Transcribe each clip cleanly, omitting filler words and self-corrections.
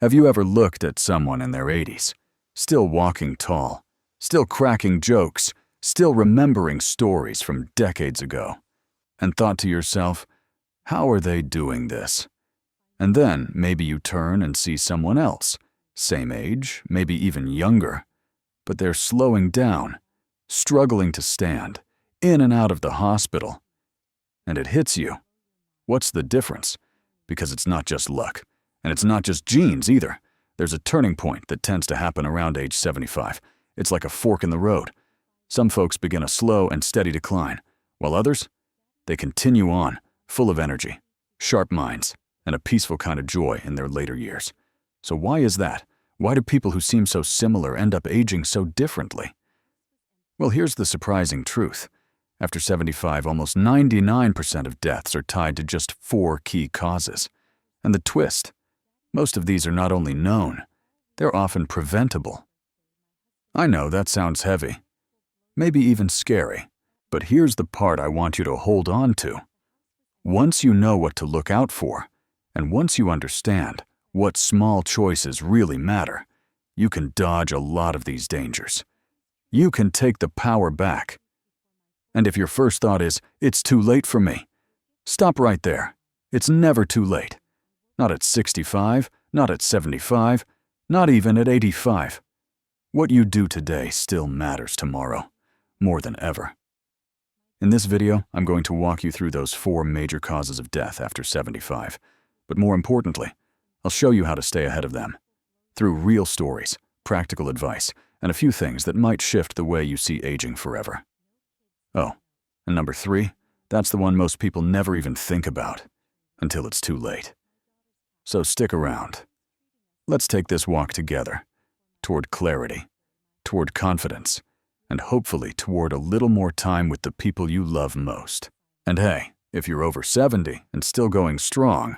Have you ever looked at someone in their 80s, still walking tall, still cracking jokes, still remembering stories from decades ago, and thought to yourself, how are they doing this? And then maybe you turn and see someone else, same age, maybe even younger, but they're slowing down, struggling to stand, in and out of the hospital. And it hits you. What's the difference? Because it's not just luck, and it's not just genes either. There's a turning point that tends to happen around age 75. It's like a fork in the road. Some folks begin a slow and steady decline, while others, they continue on, full of energy, sharp minds, and a peaceful kind of joy in their later years. So why is that? Why do people who seem so similar end up aging so differently? Well, here's the surprising truth. After 75, almost 99% of deaths are tied to just 4 key causes. And the twist, most of these are not only known, they're often preventable. I know that sounds heavy, maybe even scary, but here's the part I want you to hold on to. Once you know what to look out for, and once you understand what small choices really matter, you can dodge a lot of these dangers. You can take the power back. And if your first thought is, it's too late for me, stop right there. It's never too late. Not at 65, not at 75, not even at 85. What you do today still matters tomorrow, more than ever. In this video, I'm going to walk you through those 4 major causes of death after 75. But more importantly, I'll show you how to stay ahead of them, through real stories, practical advice, and a few things that might shift the way you see aging forever. Oh, and number 3, that's the one most people never even think about, until it's too late. So stick around. Let's take this walk together, toward clarity, toward confidence, and hopefully toward a little more time with the people you love most. And hey, if you're over 70 and still going strong,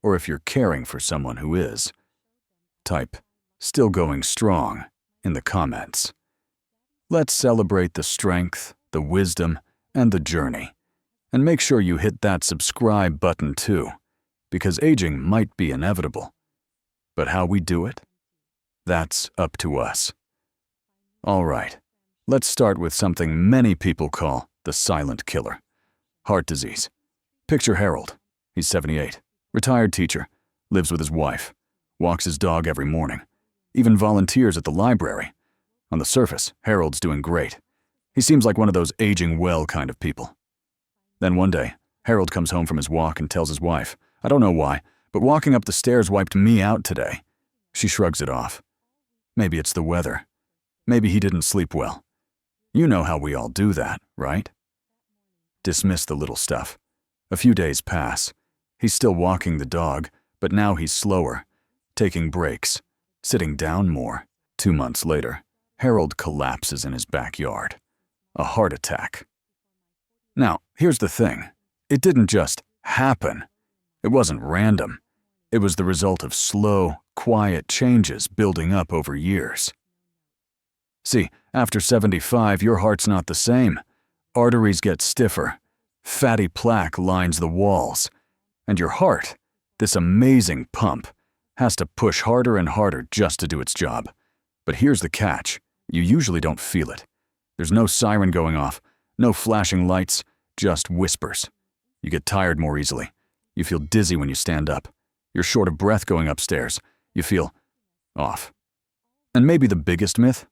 or if you're caring for someone who is, type "still going strong" in the comments. Let's celebrate the strength, the wisdom, and the journey. And make sure you hit that subscribe button too, because aging might be inevitable. But how we do it? That's up to us. All right, let's start with something many people call the silent killer: heart disease. Picture Harold. He's 78, retired teacher, lives with his wife, walks his dog every morning, even volunteers at the library. On the surface, Harold's doing great. He seems like one of those aging well kind of people. Then one day, Harold comes home from his walk and tells his wife, "I don't know why, but walking up the stairs wiped me out today." She shrugs it off. Maybe it's the weather. Maybe he didn't sleep well. You know how we all do that, right? Dismiss the little stuff. A few days pass. He's still walking the dog, but now he's slower, taking breaks, sitting down more. 2 months later, Harold collapses in his backyard. A heart attack. Now, here's the thing. It didn't just happen. It wasn't random. It was the result of slow, quiet changes building up over years. See, after 75, your heart's not the same. Arteries get stiffer. Fatty plaque lines the walls. And your heart, this amazing pump, has to push harder and harder just to do its job. But here's the catch. You usually don't feel it. There's no siren going off, no flashing lights, just whispers. You get tired more easily. You feel dizzy when you stand up. You're short of breath going upstairs. You feel off. And maybe the biggest myth?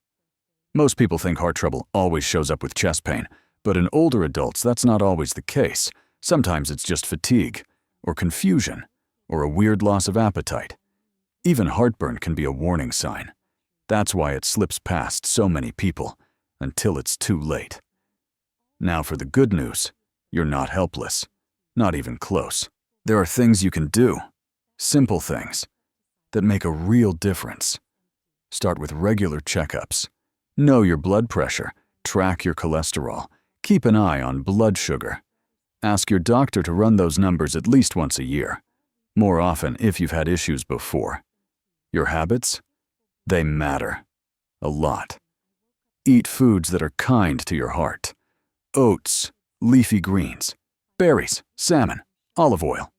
Most people think heart trouble always shows up with chest pain, but in older adults, that's not always the case. Sometimes it's just fatigue, or confusion, or a weird loss of appetite. Even heartburn can be a warning sign. That's why it slips past so many people, until it's too late. Now for the good news, you're not helpless, not even close. There are things you can do, simple things, that make a real difference. Start with regular checkups. Know your blood pressure, track your cholesterol, keep an eye on blood sugar. Ask your doctor to run those numbers at least once a year, more often if you've had issues before. Your habits? They matter. A lot. Eat foods that are kind to your heart. Oats, leafy greens, berries, salmon, olive oil.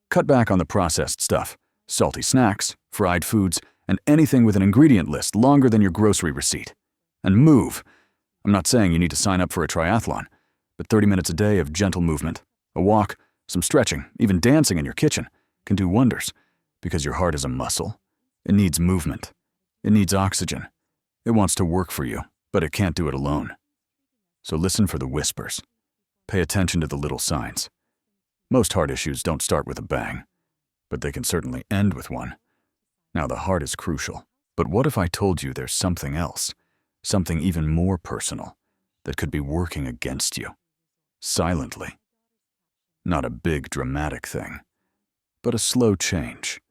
Cut back on the processed stuff. salty snacks, fried foods, and anything with an ingredient list longer than your grocery receipt. And move. I'm not saying you need to sign up for a triathlon, but 30 minutes a day of gentle movement, a walk, some stretching, even dancing in your kitchen can do wonders, because your heart is a muscle. It needs movement. It needs oxygen. It wants to work for you, but it can't do it alone. So listen for the whispers. Pay attention to the little signs. Most heart issues don't start with a bang, but they can certainly end with one. Now, the heart is crucial, but what if I told you there's something else, something even more personal, that could be working against you, silently? Not a big, dramatic thing, but a slow change,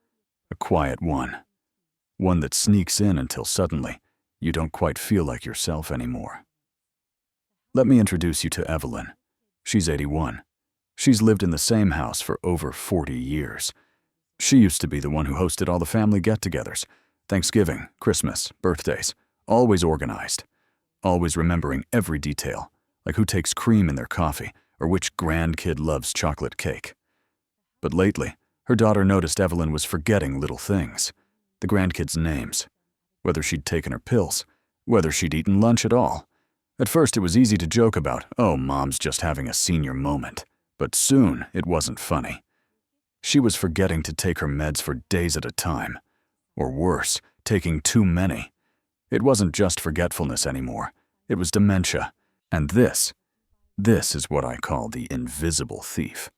a quiet one that sneaks in until suddenly you don't quite feel like yourself anymore. Let me introduce you to Evelyn. She's 81. She's lived in the same house for over 40 years. She used to be the one who hosted all the family get-togethers, Thanksgiving, Christmas, birthdays, always organized, always remembering every detail, like who takes cream in their coffee or which grandkid loves chocolate cake. But lately, her daughter noticed Evelyn was forgetting little things, the grandkids' names, whether she'd taken her pills, whether she'd eaten lunch at all. At first, it was easy to joke about, oh, Mom's just having a senior moment, but soon it wasn't funny. She was forgetting to take her meds for days at a time, or worse, taking too many. It wasn't just forgetfulness anymore, it was dementia. And this is what I call the invisible thief.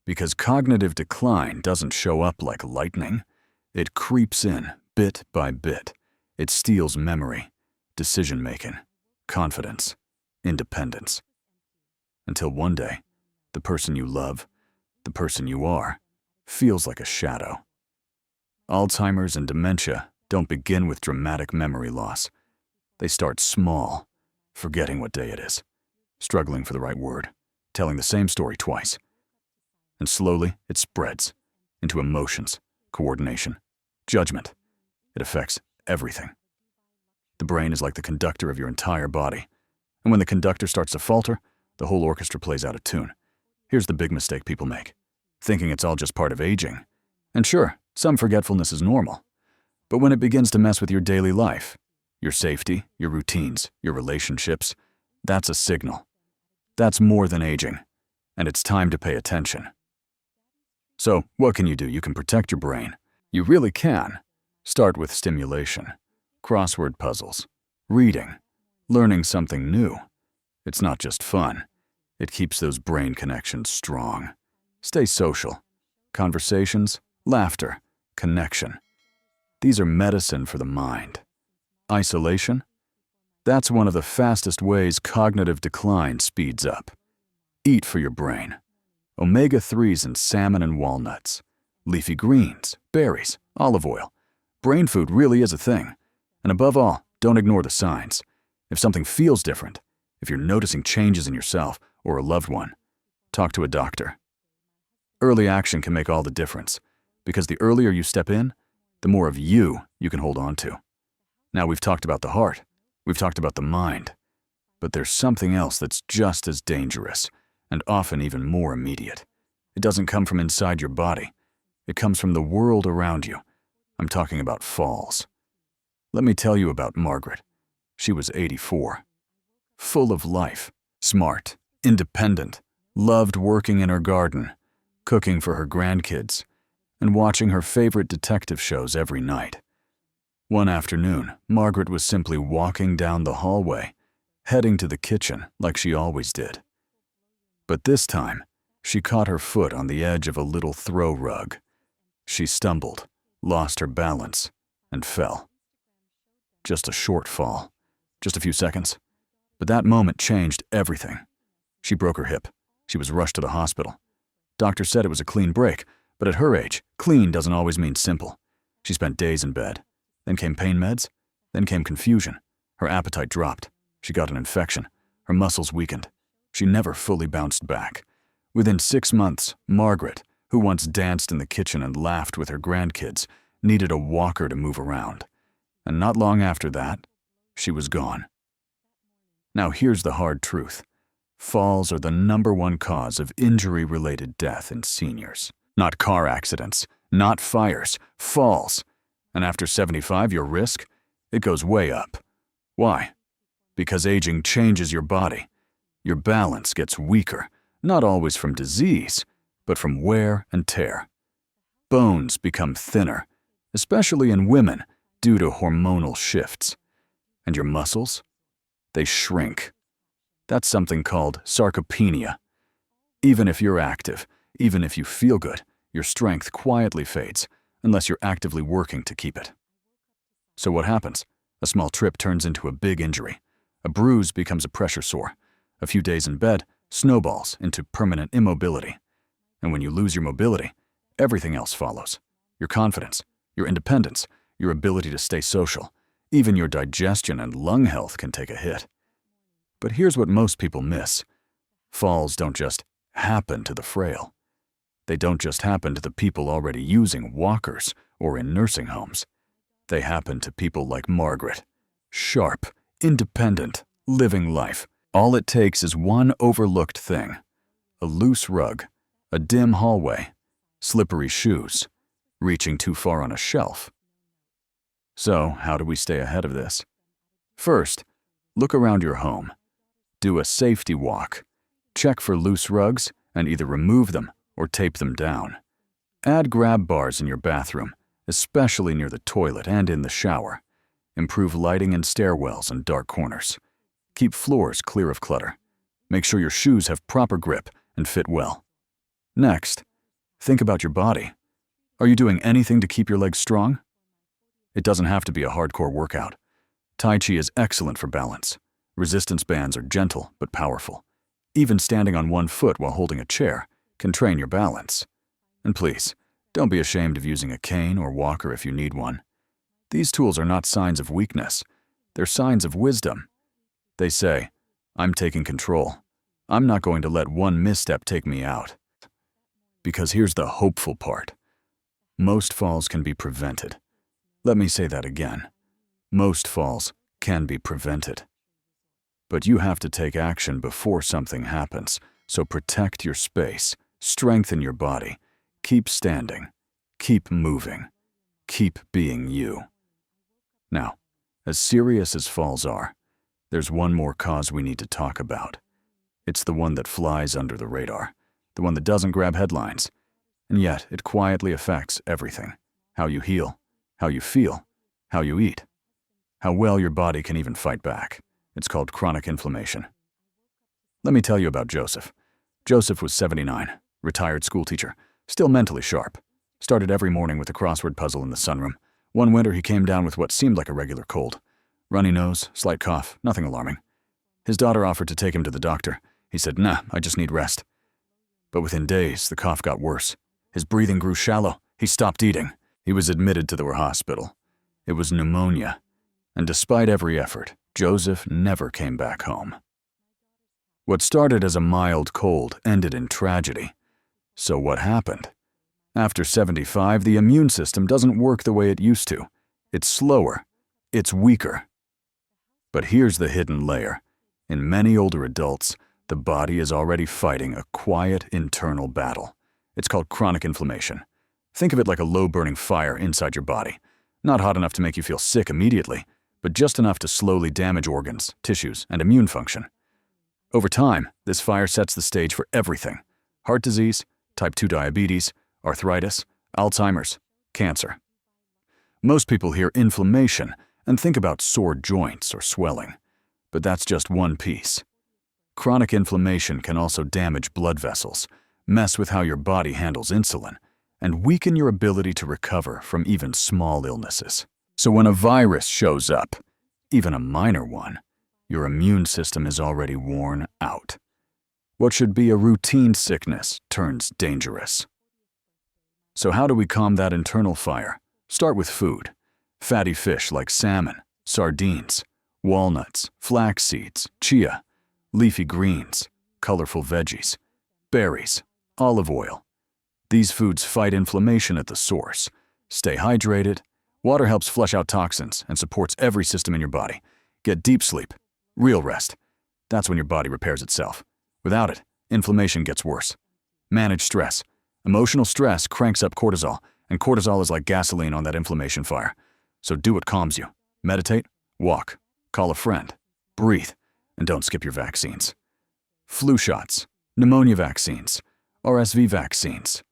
Because cognitive decline doesn't show up like lightning. It creeps in, bit by bit. It steals memory, decision-making, confidence, independence. Until one day, the person you love, the person you are, feels like a shadow. Alzheimer's and dementia don't begin with dramatic memory loss. They start small, forgetting what day it is, struggling for the right word, telling the same story twice. And slowly, it spreads into emotions, coordination, judgment. It affects everything. The brain is like the conductor of your entire body. And when the conductor starts to falter, the whole orchestra plays out of tune. Here's the big mistake people make, thinking it's all just part of aging. And sure, some forgetfulness is normal. But when it begins to mess with your daily life, your safety, your routines, your relationships, that's a signal. That's more than aging, and it's time to pay attention. So, what can you do? You can protect your brain. You really can. Start with stimulation, crossword puzzles, reading, learning something new. It's not just fun. It keeps those brain connections strong. Stay social. Conversations, laughter, connection. These are medicine for the mind. Isolation? That's one of the fastest ways cognitive decline speeds up. Eat for your brain. Omega-3s in salmon and walnuts. Leafy greens, berries, olive oil. Brain food really is a thing. And above all, don't ignore the signs. If something feels different, if you're noticing changes in yourself or a loved one, talk to a doctor. Early action can make all the difference, because the earlier you step in, the more of you can hold on to. Now, we've talked about the heart, we've talked about the mind, but there's something else that's just as dangerous, and often even more immediate. It doesn't come from inside your body. It comes from the world around you. I'm talking about falls. Let me tell you about Margaret. She was 84. Full of life, smart, independent, loved working in her garden, cooking for her grandkids, and watching her favorite detective shows every night. One afternoon, Margaret was simply walking down the hallway, heading to the kitchen like she always did. But this time, she caught her foot on the edge of a little throw rug. She stumbled, lost her balance, and fell. Just a short fall, just a few seconds. But that moment changed everything. She broke her hip. She was rushed to the hospital. Doctor said it was a clean break, but at her age, clean doesn't always mean simple. She spent days in bed. Then came pain meds. Then came confusion. Her appetite dropped. She got an infection. Her muscles weakened. She never fully bounced back. Within 6 months, Margaret, who once danced in the kitchen and laughed with her grandkids, needed a walker to move around. And not long after that, she was gone. Now here's the hard truth. Falls are the #1 cause of injury-related death in seniors. Not car accidents, Not fires, falls. And after 75, your risk? It goes way up. Why? Because aging changes your body. Your balance gets weaker, not always from disease, but from wear and tear. Bones become thinner, especially in women, due to hormonal shifts. And your muscles? They shrink. That's something called sarcopenia. Even if you're active, even if you feel good, your strength quietly fades, unless you're actively working to keep it. So what happens? A small trip turns into a big injury. A bruise becomes a pressure sore. A few days in bed snowballs into permanent immobility. And when you lose your mobility, everything else follows. Your confidence, your independence, your ability to stay social, even your digestion and lung health can take a hit. But here's what most people miss. Falls don't just happen to the frail. They don't just happen to the people already using walkers or in nursing homes. They happen to people like Margaret. Sharp, independent, living life. All it takes is one overlooked thing. A loose rug, a dim hallway, slippery shoes, reaching too far on a shelf. So, how do we stay ahead of this? First, look around your home. Do a safety walk. Check for loose rugs and either remove them or tape them down. Add grab bars in your bathroom, especially near the toilet and in the shower. Improve lighting in stairwells and dark corners. Keep floors clear of clutter. Make sure your shoes have proper grip and fit well. Next, think about your body. Are you doing anything to keep your legs strong? It doesn't have to be a hardcore workout. Tai Chi is excellent for balance. Resistance bands are gentle but powerful. Even standing on one foot while holding a chair can train your balance. And please, don't be ashamed of using a cane or walker if you need one. These tools are not signs of weakness. They're signs of wisdom. They say, I'm taking control. I'm not going to let one misstep take me out. Because here's the hopeful part. Most falls can be prevented. Let me say that again. Most falls can be prevented. But you have to take action before something happens, so protect your space, strengthen your body, keep standing, keep moving, keep being you. Now, as serious as falls are, there's one more cause we need to talk about. It's the one that flies under the radar, the one that doesn't grab headlines, and yet it quietly affects everything. How you heal, how you feel, how you eat, how well your body can even fight back. It's called chronic inflammation. Let me tell you about Joseph. Joseph was 79, retired schoolteacher, still mentally sharp. Started every morning with a crossword puzzle in the sunroom. One winter he came down with what seemed like a regular cold. Runny nose, slight cough, nothing alarming. His daughter offered to take him to the doctor. He said, "Nah, I just need rest." But within days, the cough got worse. His breathing grew shallow. He stopped eating. He was admitted to the hospital. It was pneumonia. And despite every effort, Joseph never came back home. What started as a mild cold ended in tragedy. So what happened? After 75, the immune system doesn't work the way it used to. It's slower. It's weaker. But here's the hidden layer. In many older adults, the body is already fighting a quiet internal battle. It's called chronic inflammation. Think of it like a low-burning fire inside your body. Not hot enough to make you feel sick immediately, but just enough to slowly damage organs, tissues, and immune function. Over time, this fire sets the stage for everything: heart disease, type 2 diabetes, arthritis, Alzheimer's, cancer. Most people hear inflammation and think about sore joints or swelling, but that's just one piece. Chronic inflammation can also damage blood vessels, mess with how your body handles insulin, and weaken your ability to recover from even small illnesses. So when a virus shows up, even a minor one, your immune system is already worn out. What should be a routine sickness turns dangerous. So how do we calm that internal fire? Start with food. Fatty fish like salmon, sardines, walnuts, flax seeds, chia, leafy greens, colorful veggies, berries, olive oil. These foods fight inflammation at the source. Stay hydrated. Water helps flush out toxins and supports every system in your body. Get deep sleep, real rest. That's when your body repairs itself. Without it, inflammation gets worse. Manage stress. Emotional stress cranks up cortisol, And cortisol is like gasoline on that inflammation fire. So do what calms you. Meditate, walk, call a friend, breathe, and don't skip your vaccines. Flu shots, pneumonia vaccines, RSV vaccines.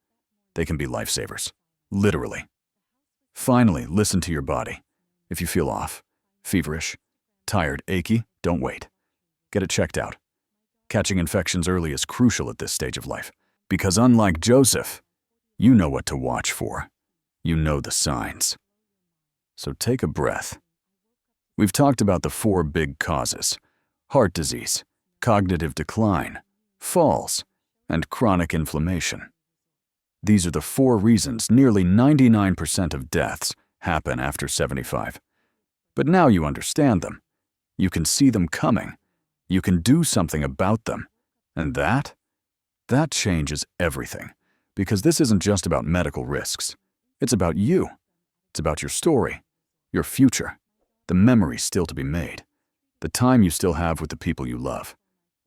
They can be lifesavers. Literally. Finally, listen to your body. If you feel off, feverish, tired, achy, don't wait. Get it checked out. Catching infections early is crucial at this stage of life. Because unlike Joseph, you know what to watch for. You know the signs. So take a breath. We've talked about the 4 big causes: heart disease, cognitive decline, falls, and chronic inflammation. These are the 4 reasons nearly 99% of deaths happen after 75. But now you understand them. You can see them coming. You can do something about them. And that changes everything. Because this isn't just about medical risks. It's about you. It's about your story, your future, the memories still to be made, the time you still have with the people you love.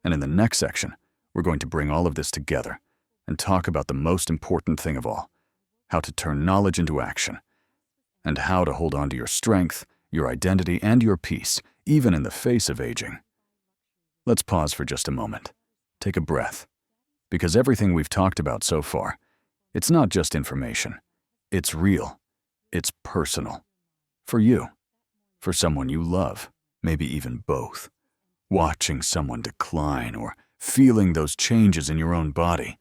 And in the next section, we're going to bring all of this together and talk about the most important thing of all: how to turn knowledge into action, and how to hold on to your strength, your identity, and your peace, even in the face of aging. Let's pause for just a moment. Take a breath. Because everything we've talked about so far, it's not just information. It's real. It's personal. For you. For someone you love. Maybe even both. Watching someone decline or feeling those changes in your own body.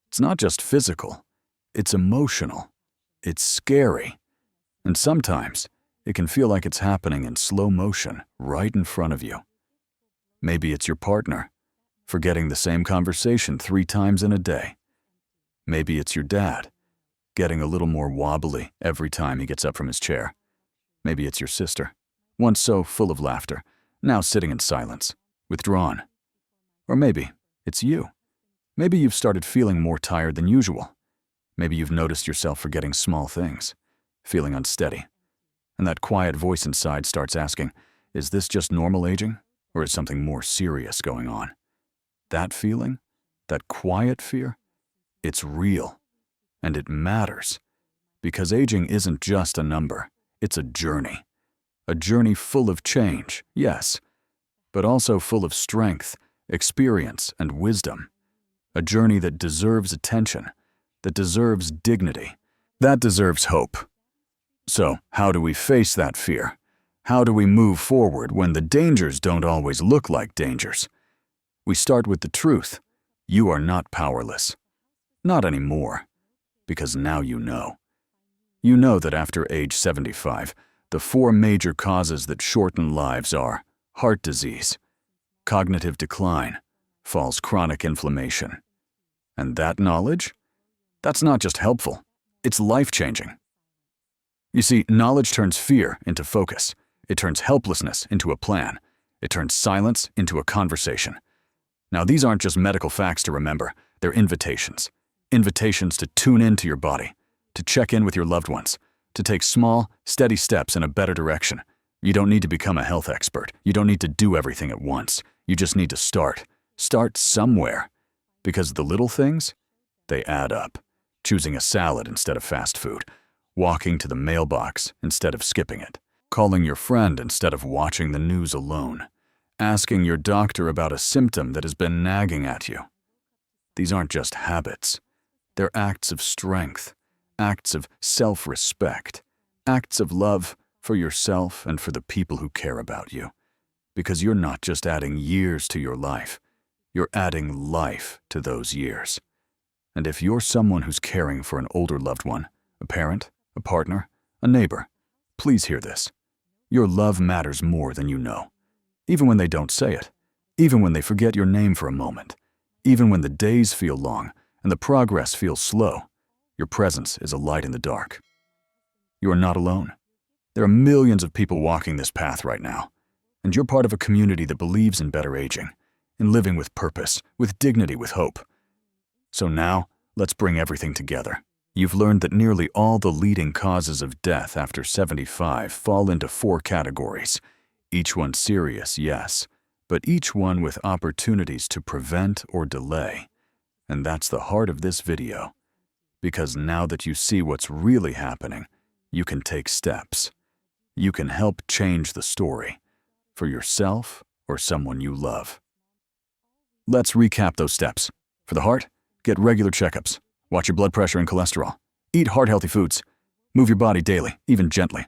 It's not just physical. It's emotional. It's scary. And sometimes, it can feel like it's happening in slow motion right in front of you. Maybe it's your partner, forgetting the same conversation 3 times in a day. Maybe it's your dad, getting a little more wobbly every time he gets up from his chair. Maybe it's your sister, once so full of laughter, now sitting in silence, withdrawn. Or maybe it's you. Maybe you've started feeling more tired than usual. Maybe you've noticed yourself forgetting small things, feeling unsteady. And that quiet voice inside starts asking, is this just normal aging, or is something more serious going on? That feeling, that quiet fear, it's real, and it matters. Because aging isn't just a number, it's a journey. A journey full of change, yes, but also full of strength, experience, and wisdom. A journey that deserves attention, that deserves dignity, that deserves hope. So, how do we face that fear? How do we move forward when the dangers don't always look like dangers? We start with the truth. You are not powerless. Not anymore. Because now you know. You know that after age 75, the 4 major causes that shorten lives are heart disease, cognitive decline, falls chronic inflammation. And that knowledge? That's not just helpful, it's life-changing. You see, knowledge turns fear into focus. It turns helplessness into a plan. It turns silence into a conversation. Now, these aren't just medical facts to remember. They're invitations. Invitations to tune into your body, to check in with your loved ones, to take small, steady steps in a better direction. You don't need to become a health expert. You don't need to do everything at once. You just need to start. Start somewhere. Because the little things, they add up. Choosing a salad instead of fast food. Walking to the mailbox instead of skipping it. Calling your friend instead of watching the news alone. Asking your doctor about a symptom that has been nagging at you. These aren't just habits. They're acts of strength, acts of self-respect, acts of love for yourself and for the people who care about you. Because you're not just adding years to your life, you're adding life to those years. And if you're someone who's caring for an older loved one, a parent, a partner, a neighbor, please hear this. Your love matters more than you know. Even when they don't say it, even when they forget your name for a moment, even when the days feel long and the progress feels slow, your presence is a light in the dark. You are not alone. There are millions of people walking this path right now, and you're part of a community that believes in better aging, in living with purpose, with dignity, with hope. So now, let's bring everything together. You've learned that nearly all the leading causes of death after 75 fall into 4 categories. Each one serious, yes, but each one with opportunities to prevent or delay. And that's the heart of this video. Because now that you see what's really happening, you can take steps. You can help change the story for yourself or someone you love. Let's recap those steps. For the heart, get regular checkups. Watch your blood pressure and cholesterol. Eat heart-healthy foods. Move your body daily, even gently.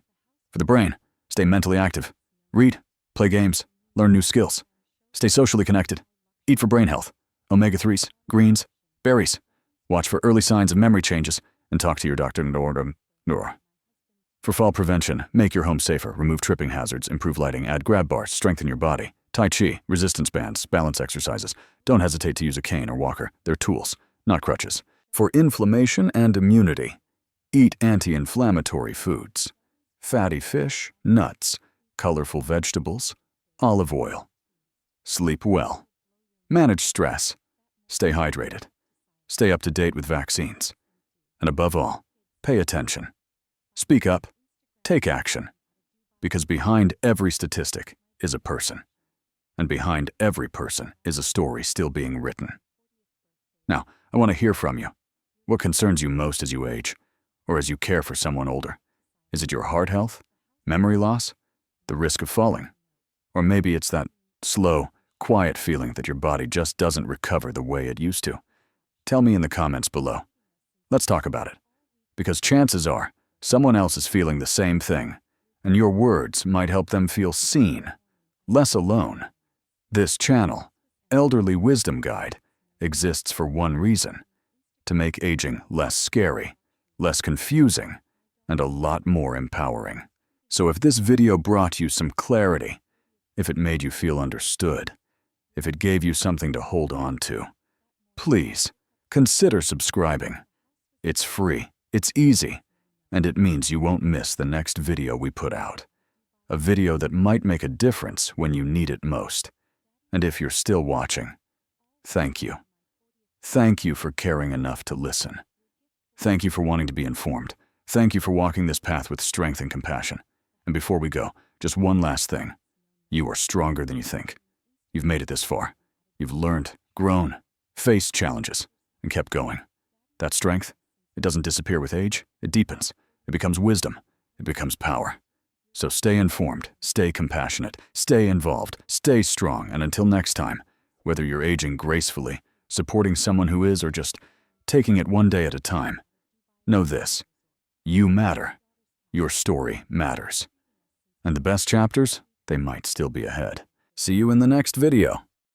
For the brain, stay mentally active. Read, play games, learn new skills. Stay socially connected. Eat for brain health. Omega-3s, greens, berries. Watch for early signs of memory changes and talk to your doctor. For fall prevention, make your home safer, remove tripping hazards, improve lighting, add grab bars, strengthen your body. Tai Chi, resistance bands, balance exercises. Don't hesitate to use a cane or walker. They're tools, not crutches. For inflammation and immunity, eat anti-inflammatory foods. Fatty fish, nuts, colorful vegetables, olive oil. Sleep well. Manage stress. Stay hydrated. Stay up to date with vaccines. And above all, pay attention. Speak up. Take action. Because behind every statistic is a person. And behind every person is a story still being written. Now, I want to hear from you. What concerns you most as you age, or as you care for someone older? Is it your heart health, memory loss, the risk of falling? Or maybe it's that slow, quiet feeling that your body just doesn't recover the way it used to? Tell me in the comments below. Let's talk about it. Because chances are, someone else is feeling the same thing, and your words might help them feel seen, less alone. This channel, Elderly Wisdom Guide, exists for one reason: to make aging less scary, less confusing, and a lot more empowering. So if this video brought you some clarity, if it made you feel understood, if it gave you something to hold on to, please consider subscribing. It's free, it's easy, and it means you won't miss the next video we put out. A video that might make a difference when you need it most. And if you're still watching, thank you. Thank you for caring enough to listen. Thank you for wanting to be informed. Thank you for walking this path with strength and compassion. And before we go, just one last thing. You are stronger than you think. You've made it this far. You've learned, grown, faced challenges, and kept going. That strength, it doesn't disappear with age. It deepens. It becomes wisdom. It becomes power. So stay informed, stay compassionate, stay involved, stay strong, and until next time, whether you're aging gracefully, supporting someone who is, or just taking it one day at a time, know this: you matter. Your story matters. And the best chapters, they might still be ahead. See you in the next video.